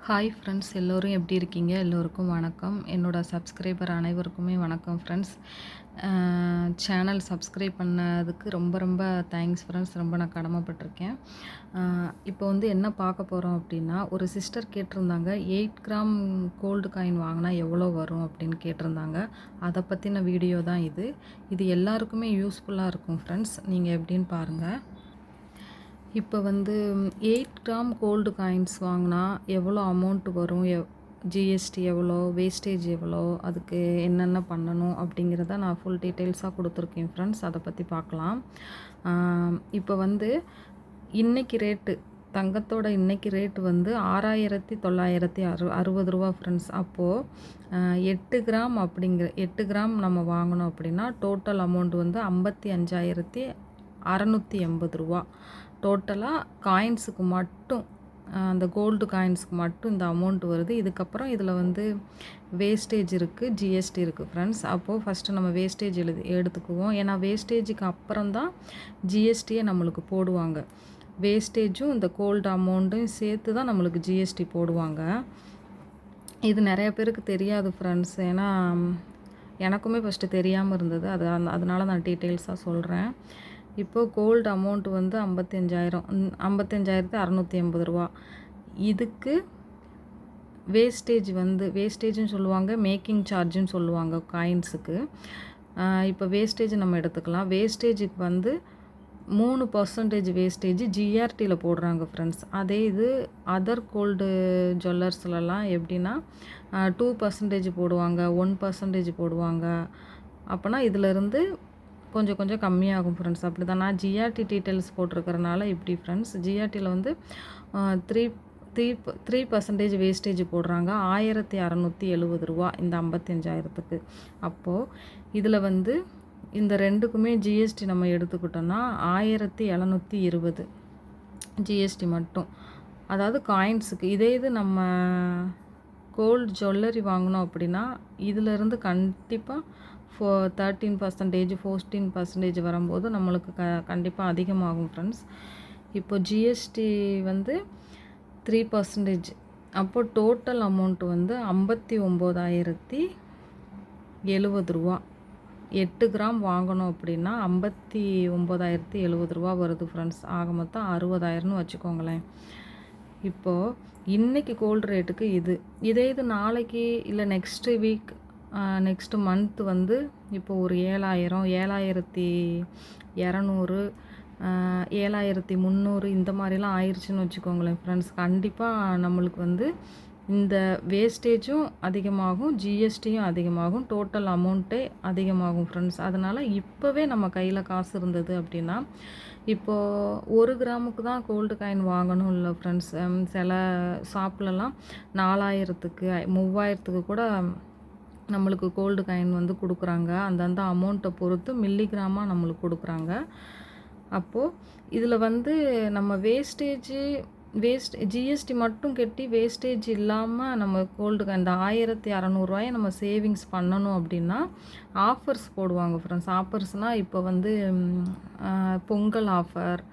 Hi friends, எல்லோரும் எப்படி இருக்கீங்க? எல்லோருக்கும் வணக்கம். என்னோட சப்ஸ்கிரைபர் அனைவருக்குமே வணக்கம் ஃப்ரெண்ட்ஸ். சேனல் சப்ஸ்கிரைப் பண்ணதுக்கு ரொம்ப ரொம்ப தேங்க்ஸ் ஃப்ரெண்ட்ஸ். ரொம்ப நான் கடமைப்பட்டிருக்கேன். இப்போ வந்து என்ன பார்க்க போகிறோம் அப்படின்னா, ஒரு சிஸ்டர் கேட்டிருந்தாங்க, 8 கிராம் கோல்டு காயின் வாங்கினா எவ்வளோ வரும் அப்படின்னு கேட்டிருந்தாங்க. அதை பற்றின வீடியோ தான் இது. இது எல்லாருக்குமே யூஸ்ஃபுல்லாக இருக்கும் ஃப்ரெண்ட்ஸ். நீங்கள் எப்படின்னு பாருங்கள். இப்போ வந்து 8 கிராம் கோல்டு காயின்ஸ் வாங்கினா எவ்வளோ அமௌண்ட் வரும், ஜிஎஸ்டி எவ்வளோ, வேஸ்டேஜ் எவ்வளோ, அதுக்கு என்னென்ன பண்ணணும் அப்படிங்கிறத நான் ஃபுல் டீட்டெயில்ஸாக கொடுத்துருக்கேன் ஃப்ரெண்ட்ஸ். அதை பற்றி பார்க்கலாம். இப்போ வந்து இன்றைக்கி ரேட்டு, தங்கத்தோட இன்றைக்கி ரேட்டு வந்து 6,960 ரூபா ஃப்ரெண்ட்ஸ். அப்போது 8 கிராம் நம்ம வாங்கினோம் அப்படின்னா டோட்டல் அமௌண்ட் வந்து 55,680 ரூபா. டோட்டலாக காயின்ஸுக்கு மட்டும், அந்த கோல்டு காயின்ஸுக்கு மட்டும் இந்த அமௌண்ட் வருது. இதுக்கப்புறம் இதில் வந்து வேஸ்டேஜ் இருக்குது, ஜிஎஸ்டி இருக்குது ஃப்ரெண்ட்ஸ். அப்போது ஃபஸ்ட்டு நம்ம வேஸ்டேஜ் எடுத்துக்குவோம். ஏன்னா வேஸ்டேஜுக்கு அப்புறம் தான் ஜிஎஸ்டியை நம்மளுக்கு போடுவாங்க. வேஸ்டேஜும் இந்த கோல்டு அமௌண்ட்டும் சேர்த்து தான் நம்மளுக்கு ஜிஎஸ்டி போடுவாங்க. இது நிறைய பேருக்கு தெரியாது ஃப்ரெண்ட்ஸ். ஏன்னா எனக்குமே ஃபஸ்ட்டு தெரியாமல் இருந்தது. அதனால நான் டீட்டெயில்ஸாக சொல்கிறேன். இப்போது கோல்டு அமௌண்ட் வந்து 55,680 ரூபா. இதுக்கு வேஸ்டேஜ் வந்து வேஸ்டேஜ்னு சொல்லுவாங்க, மேக்கிங் சார்ஜுன்னு சொல்லுவாங்க காயின்ஸுக்கு. இப்போ வேஸ்டேஜ் நம்ம எடுத்துக்கலாம். வேஸ்டேஜுக்கு வந்து 3% வேஸ்டேஜ் ஜிஆர்டியில் போடுறாங்க ஃப்ரெண்ட்ஸ். அதே இது அதர் கோல்டு ஜுவல்லர்ஸ்லலாம் எப்படின்னா 2% போடுவாங்க, 1% போடுவாங்க. அப்போனா இதிலேருந்து கொஞ்சம் கொஞ்சம் கம்மியாகும் ஃப்ரெண்ட்ஸ். அப்படி தான் நான் ஜிஆர்டி டீட்டெயில்ஸ் போட்டிருக்கிறனால இப்படி ஃப்ரெண்ட்ஸ். ஜிஆர்டியில் வந்து 3% வேஸ்டேஜ் போடுறாங்க. 1,670 ரூபா இந்த 55,000த்துக்கு. அப்போது இதில் வந்து இந்த ரெண்டுக்குமே ஜிஎஸ்டி நம்ம எடுத்துக்கிட்டோன்னா 1,720 ஜிஎஸ்டி மட்டும். அதாவது காயின்ஸுக்கு. இதே இது நம்ம கோல்டு ஜுவல்லரி வாங்கினோம் அப்படின்னா இதிலேருந்து கண்டிப்பாக 13%, 14% வரும்போது நம்மளுக்கு கண்டிப்பாக அதிகமாகும் ஃப்ரெண்ட்ஸ். இப்போ ஜிஎஸ்டி வந்து 3%. அப்போது டோட்டல் அமௌண்ட் வந்து 59,070 ரூபா. 8 கிராம் வாங்கணும் அப்படின்னா 59,070 ரூபா வருது ஃப்ரெண்ட்ஸ். ஆக மொத்தம் 60,000ன்னு வச்சுக்கோங்களேன். இப்போது இன்றைக்கி கோல்டு ரேட்டுக்கு இதே இது நாளைக்கு இல்லை நெக்ஸ்ட் வீக், நெக்ஸ்ட்டு மந்த் வந்து இப்போ ஒரு 7,000, 7,200, 7,300 இந்த மாதிரிலாம் ஆயிடுச்சுன்னு வச்சுக்கோங்களேன் ஃப்ரெண்ட்ஸ். கண்டிப்பாக நம்மளுக்கு வந்து இந்த வேஸ்டேஜும் அதிகமாகும், ஜிஎஸ்டியும் அதிகமாகும், டோட்டல் அமௌண்ட்டே அதிகமாகும் ஃப்ரெண்ட்ஸ். அதனால் இப்போவே நம்ம கையில் காசு இருந்தது அப்படின்னா, இப்போது 1 கிராமுக்கு தான் கோல்டு காயின் வாங்கணும் இல்லை ஃப்ரெண்ட்ஸ். சில ஷாப்லலாம் 4,000த்துக்கு 3,000த்துக்கு கூட நம்மளுக்கு கோல்டு காயின் வந்து கொடுக்குறாங்க. அந்தந்த அமௌண்ட்டை பொறுத்து மில்லிகிராமாக நம்மளுக்கு கொடுக்குறாங்க. அப்போது இதில் வந்து நம்ம ஜிஎஸ்டி மட்டும் கட்டி வேஸ்டேஜ் இல்லாமல் நம்ம கோல்டு காயின் இந்த 1,600 நம்ம சேவிங்ஸ் பண்ணணும் அப்படின்னா ஆஃபர்ஸ் போடுவாங்க ஃப்ரெண்ட்ஸ். ஆஃபர்ஸ்னால் இப்போ வந்து பொங்கல் ஆஃபர்,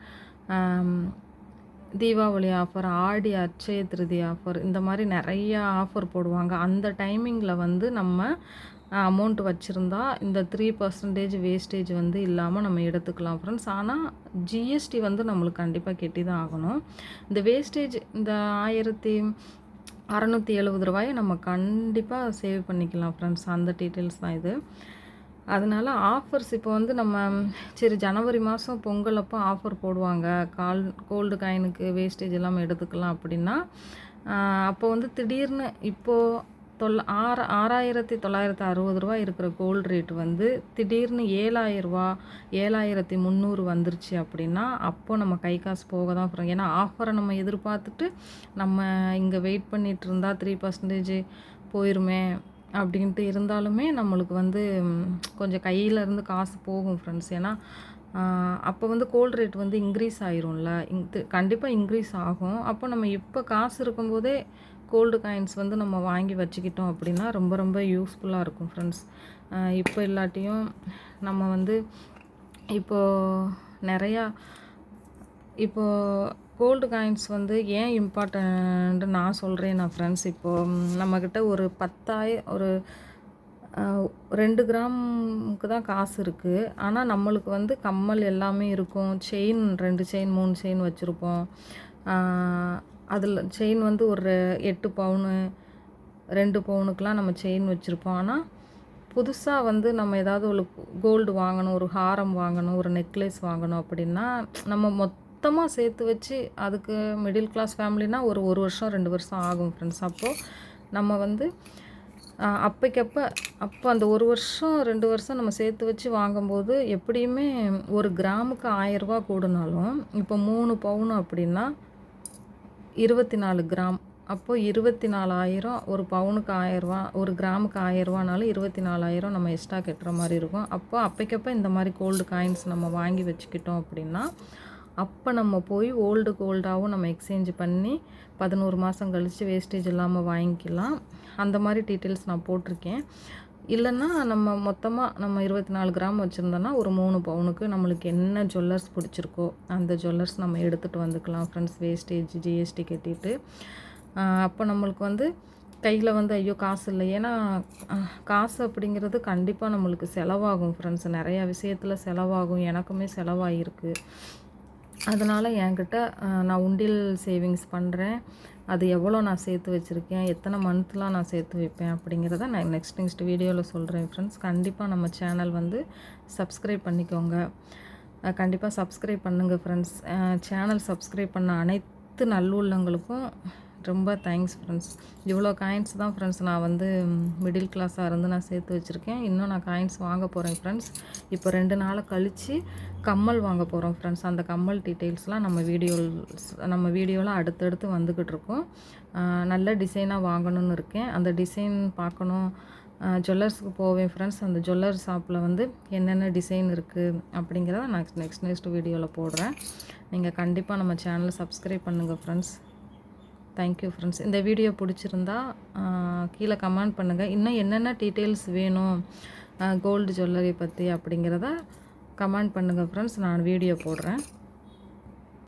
தீபாவளி ஆஃபர், ஆடி அட்சய திருதி ஆஃபர், இந்த மாதிரி நிறையா ஆஃபர் போடுவாங்க. அந்த டைமிங்கில் வந்து நம்ம அமௌண்ட் வச்சுருந்தா இந்த 3% வேஸ்டேஜ் வந்து இல்லாமல் நம்ம எடுத்துக்கலாம் ஃப்ரெண்ட்ஸ். ஆனால் ஜிஎஸ்டி வந்து நம்மளுக்கு கண்டிப்பாக கட்டி தான் ஆகணும். இந்த வேஸ்டேஜ் இந்த 1,670 ரூபாயை நம்ம கண்டிப்பாக சேவ் பண்ணிக்கலாம் ஃப்ரெண்ட்ஸ். அந்த டீட்டெயில்ஸ் தான் இது. அதனால் ஆஃபர்ஸ் இப்போ வந்து நம்ம சரி ஜனவரி மாதம் பொங்கல் அப்போ ஆஃபர் போடுவாங்க, கோல்டு காயினுக்கு வேஸ்டேஜ் எல்லாம் எடுத்துக்கலாம் அப்படின்னா, அப்போ வந்து திடீர்னு இப்போது 6,960 ரூபா இருக்கிற கோல்டு ரேட் வந்து திடீர்னு 7,000 ரூபா, 7,300 வந்துருச்சு அப்படின்னா அப்போ நம்ம கை காசு போக தான் போகிறோம். ஏன்னா ஆஃபரை நம்ம எதிர்பார்த்துட்டு நம்ம இங்கே வெயிட் பண்ணிகிட்டு இருந்தால் 3% போயிருமே அப்படின்ட்டு இருந்தாலுமே நம்மளுக்கு வந்து கொஞ்சம் கையிலேருந்து காசு போகும் ஃப்ரெண்ட்ஸ். ஏன்னா அப்போ வந்து கோல்டு ரேட் வந்து இன்க்ரீஸ் ஆயிரும்ல, கண்டிப்பாக இன்க்ரீஸ் ஆகும். அப்போ நம்ம இப்போ காசு இருக்கும்போதே கோல்டு காயின்ஸ் வந்து நம்ம வாங்கி வச்சுக்கிட்டோம் அப்படின்னா ரொம்ப ரொம்ப யூஸ்ஃபுல்லாக இருக்கும் ஃப்ரெண்ட்ஸ். இப்போ இல்லாட்டியும் நம்ம வந்து இப்போது நிறையா இப்போது கோல்டு காயின்ஸ் வந்து ஏன் இம்பார்ட்டன்ட்டு நான் சொல்கிறேன்னா ஃப்ரெண்ட்ஸ், இப்போது நம்மக்கிட்ட ஒரு 10,000 ஒரு 2 கிராமுக்கு தான் காசு இருக்குது. ஆனால் நம்மளுக்கு வந்து கம்மல் எல்லாமே இருக்கும். செயின் 2 செயின் 3 செயின் வச்சுருப்போம். அதில் செயின் வந்து ஒரு 8 பவுனு 2 பவுனுக்கெலாம் நம்ம செயின் வச்சுருப்போம். ஆனால் புதுசாக வந்து நம்ம ஏதாவது ஒரு கோல்டு வாங்கணும், ஒரு ஹாரம் வாங்கணும், ஒரு நெக்லஸ் வாங்கணும் அப்படின்னா நம்ம மொத்தமாக சேர்த்து வச்சு, அதுக்கு மிடில் கிளாஸ் ஃபேமிலினா ஒரு 1 வருஷம் 2 வருஷம் ஆகும் ஃப்ரெண்ட்ஸ். அப்போது நம்ம வந்து அப்போ அந்த 1 வருஷம் 2 வருஷம் நம்ம சேர்த்து வச்சு வாங்கும்போது எப்படியுமே ஒரு கிராமுக்கு ரூ. 1000 கூடுனாலும், இப்போ 3 பவுன் அப்படின்னா 24 கிராம். அப்போ 24,000 ஒரு பவுனுக்கு ரூ. 1000, ஒரு கிராமுக்கு ரூ. 1000னாலும் 24,000 நம்ம எக்ஸ்ட்ரா கட்டுற மாதிரி இருக்கும். அப்போக்கப்போ இந்த மாதிரி கோல்டு காயின்ஸ் நம்ம வாங்கி வச்சுக்கிட்டோம் அப்படின்னா, அப்போ நம்ம போய் ஓல்டு கோல்டாகவும் நம்ம எக்ஸ்சேஞ்ச் பண்ணி 11 மாதம் கழித்து வேஸ்டேஜ் இல்லாமல் வாங்கிக்கலாம். அந்த மாதிரி டீட்டெயில்ஸ் நான் போட்டிருக்கேன். இல்லைன்னா நம்ம மொத்தமாக நம்ம 24 கிராம் வச்சுருந்தோன்னா ஒரு 3 பவுனுக்கு நம்மளுக்கு என்ன ஜுவல்லர்ஸ் பிடிச்சிருக்கோ அந்த ஜுவல்லர்ஸ் நம்ம எடுத்துகிட்டு வந்துக்கலாம் ஃப்ரெண்ட்ஸ், வேஸ்டேஜ் ஜிஎஸ்டி கட்டிட்டு. அப்போ நம்மளுக்கு வந்து கையில் வந்து ஐயோ காசு இல்லை. ஏன்னா காசு அப்படிங்கிறது கண்டிப்பாக நம்மளுக்கு செலவாகும் ஃப்ரெண்ட்ஸ், நிறையா விஷயத்தில் செலவாகும். எனக்குமே செலவாகிருக்கு. அதனால் என்கிட்ட நான் உண்டியல் சேவிங்ஸ் பண்ணுறேன். அது எவ்வளோ நான் சேர்த்து வச்சுருக்கேன், எத்தனை மந்த்லாம் நான் சேர்த்து வைப்பேன் அப்படிங்கிறத நான் நெக்ஸ்ட் வீடியோவில் சொல்கிறேன் ஃப்ரெண்ட்ஸ். கண்டிப்பாக நம்ம சேனல் வந்து சப்ஸ்கிரைப் பண்ணிக்கோங்க. கண்டிப்பாக சப்ஸ்கிரைப் பண்ணுங்கள் ஃப்ரெண்ட்ஸ். சேனல் சப்ஸ்கிரைப் பண்ண அனைத்து நல்லுள்ளங்களுக்கும் ரொம்ப தேங்க்ஸ் ஃப்ரெண்ட்ஸ். இவ்வளோ காயின்ஸ் தான் ஃப்ரெண்ட்ஸ் நான் வந்து மிடில் கிளாஸாக இருந்து நான் சேர்த்து வச்சுருக்கேன். இன்னும் நான் காயின்ஸ் வாங்க போகிறேன் ஃப்ரெண்ட்ஸ். இப்போ 2 நாளை கழித்து கம்மல் வாங்க போகிறோம் ஃப்ரெண்ட்ஸ். அந்த கம்மல் டீட்டெயில்ஸ்லாம் நம்ம வீடியோவில் அடுத்தடுத்து வந்துக்கிட்டு இருக்கோம். நல்ல டிசைனாக வாங்கணும்னு இருக்கேன். அந்த டிசைன் பார்க்கணும். ஜுவல்லர்ஸுக்கு போவேன் ஃப்ரெண்ட்ஸ். அந்த ஜுவல்லர் ஷாப்பில் வந்து என்னென்ன டிசைன் இருக்குது அப்படிங்கிறத நான் நெக்ஸ்ட் வீடியோவில் போடுறேன். நீங்கள் கண்டிப்பாக நம்ம சேனலை சப்ஸ்கிரைப் பண்ணுங்கள் ஃப்ரெண்ட்ஸ். Thank you friends. இந்த வீடியோ பிடிச்சிருந்தா கீழே கமெண்ட் பண்ணுங்கள். இன்னும் என்னென்ன டீட்டெயில்ஸ் வேணும் கோல்டு ஜுவல்லரி பற்றி அப்படிங்கிறத கமெண்ட் பண்ணுங்கள் ஃப்ரெண்ட்ஸ். நான் வீடியோ போடுறேன்.